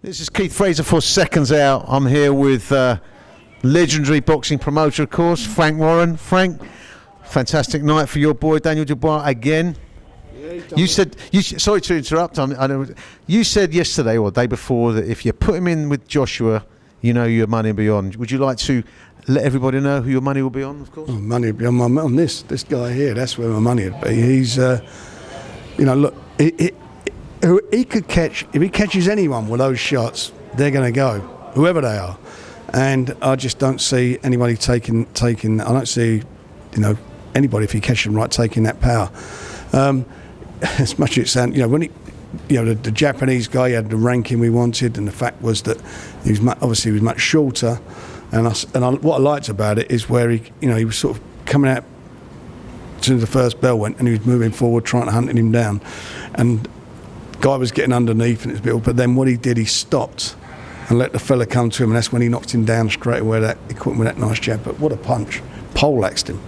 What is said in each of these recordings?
This is Keith Fraser for Seconds Out. I'm here with legendary boxing promoter, of course, Frank Warren. Frank, fantastic night for your boy Daniel Dubois again. You said, sorry to interrupt. You said yesterday or the day before that if you put him in with Joshua, you know your money will be on. Would you like to let everybody know who your money will be on? Of course, money will be on this guy here. That's where my money would be. He's, look, he could catch, if he catches anyone with those shots, they're going to go, whoever they are. And I just don't see anybody taking. I don't see, anybody, if he catches them right, taking that power. As much as it sounds, when he, the Japanese guy, he had the ranking we wanted, and the fact was that he was obviously he was much shorter. And what I liked about it is where he was sort of coming out as soon as the first bell went, and he was moving forward, trying to hunt him down, and guy was getting underneath and it was a bit, but then what he did, he stopped and let the fella come to him, and that's when he knocked him down straight away. He caught him with that nice jab, but what a punch! Poleaxed him.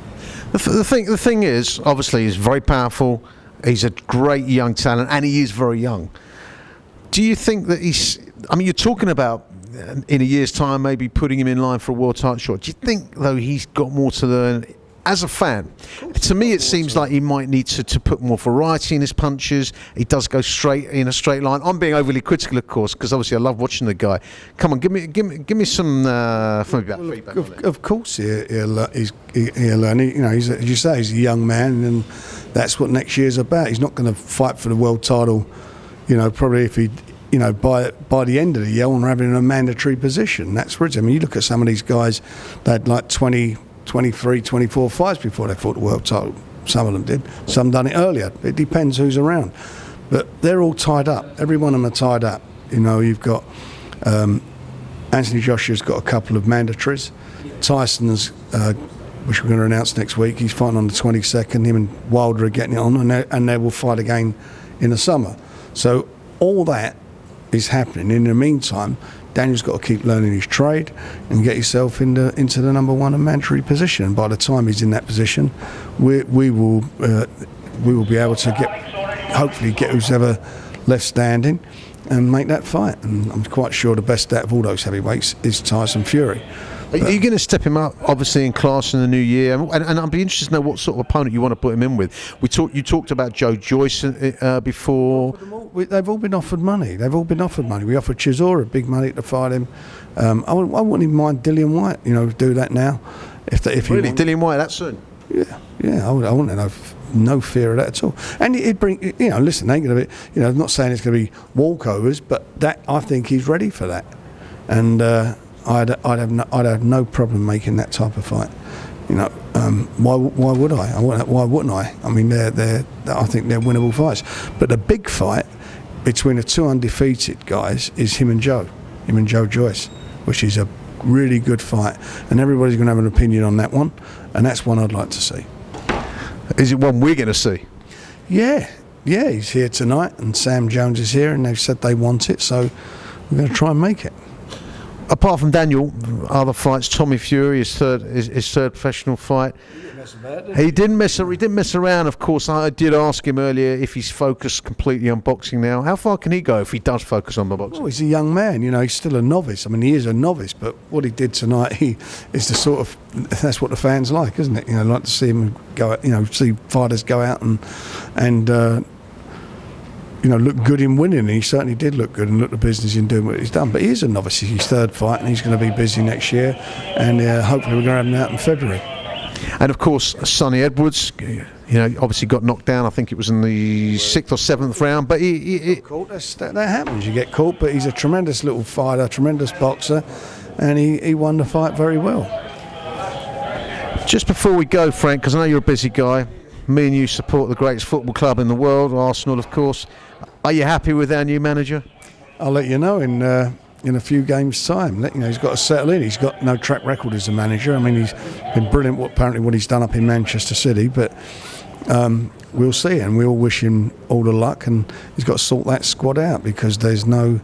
The thing is, obviously, he's very powerful. He's a great young talent, and he is very young. Do you think that you're talking about in a year's time maybe putting him in line for a world title shot. Do you think, though, he's got more to learn? As a fan, to me it seems like he might need to put more variety in his punches. He does go straight in a straight line. I'm being overly critical, of course, because obviously I love watching the guy. Come on, give me some feedback. Of course he'll learn. He's as you say, he's a young man, and that's what next year's about. He's not going to fight for the world title, probably if he, by the end of the year, we're having a mandatory position. That's what it is. I mean, you look at some of these guys, they had like 23, 24 fights before they fought the world title. Some of them did. Some done it earlier. It depends who's around. But they're all tied up. Every one of them are tied up. You've got Anthony Joshua's got a couple of mandatories. Tyson's, which we're going to announce next week, he's fighting on the 22nd. Him and Wilder are getting it on, and they will fight again in the summer. So all that is happening. In the meantime, Daniel's got to keep learning his trade and get himself into the number one and mandatory position. And by the time he's in that position, we will be able to hopefully get who's ever left standing and make that fight. And I'm quite sure the best out of all those heavyweights is Tyson Fury. Are you going to step him up, obviously, in class in the new year? And I'd be interested to know what sort of opponent you want to put him in with. You talked about Joyce before. They've all been offered money. We offered Chisora big money to fight him. I wouldn't even mind Dillian White, do that now. If really, Dillian White, that soon? Yeah, I wouldn't have no fear of that at all. And it'd bring, listen, ain't going to be, I'm not saying it's going to be walkovers, but that I think he's ready for that. And I'd have no problem making that type of fight. Why would I? Why wouldn't I? I mean, I think they're winnable fights. But the big fight between the two undefeated guys is him and Joe Joyce, which is a really good fight, and everybody's going to have an opinion on that one, and that's one I'd like to see. Is it one we're going to see? Yeah, he's here tonight, and Sam Jones is here, and they've said they want it, so we're going to try and make it. Apart from Daniel, other fights, Tommy Fury, his third professional fight. He didn't mess around, of course. I did ask him earlier if he's focused completely on boxing now. How far can he go if he does focus on the boxing? Well, he's a young man, he's still a novice. I mean, he is a novice, but what he did tonight, is the sort of, that's what the fans like, isn't it? Like to see him go out, see fighters go out and look good in winning, and he certainly did look good and look the business in doing what he's done. But he is a novice. He's his third fight, and he's going to be busy next year, and hopefully we're going to have him out in February. And of course, Sonny Edwards, obviously got knocked down. I think it was in the 6th or 7th round. But he caught. That happens. You get caught, but he's a tremendous little fighter, tremendous boxer, and he won the fight very well. Just before we go, Frank, because I know you're a busy guy, me and you support the greatest football club in the world, Arsenal, of course. Are you happy with our new manager? I'll let you know in a few games' time. He's got to settle in. He's got no track record as a manager. I mean, he's been brilliant. What he's done up in Manchester City, but we'll see. And we all wish him all the luck. And he's got to sort that squad out because there's no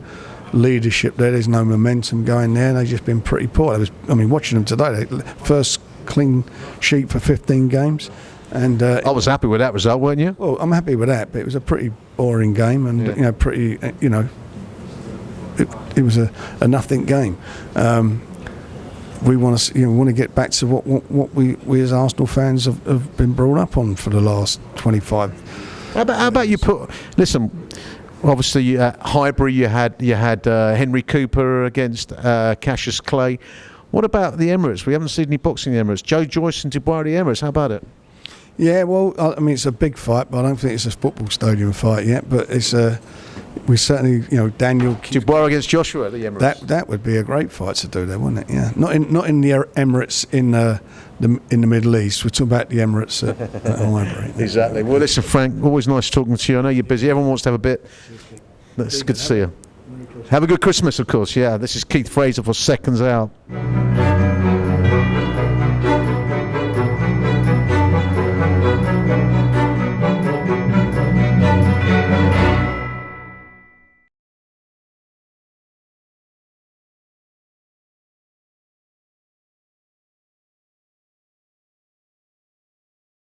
leadership there. There's no momentum going there. And they've just been pretty poor. Watching them today. First clean sheet for 15 games. And I was happy with that result, weren't you? Well, I'm happy with that, but it was a pretty boring game, and pretty, a nothing game. We want to get back to what we as Arsenal fans have been brought up on for the last 25. How about you put? Listen, obviously at Highbury you had Henry Cooper against Cassius Clay. What about the Emirates? We haven't seen any boxing in the Emirates. Joyce and Dubois at the Emirates. How about it? Yeah, well, I mean, it's a big fight, but I don't think it's a football stadium fight yet. But we certainly, Daniel Dubois against Joshua at the Emirates. That would be a great fight to do there, wouldn't it? Yeah, not in the Emirates in the Middle East. We're talking about the Emirates at Highbury. Exactly. Well, listen, Frank, always nice talking to you. I know you're busy. Everyone wants to have a bit. It's good to see you. Have a good Christmas, of course. Yeah, this is Keith Fraser for Seconds Out.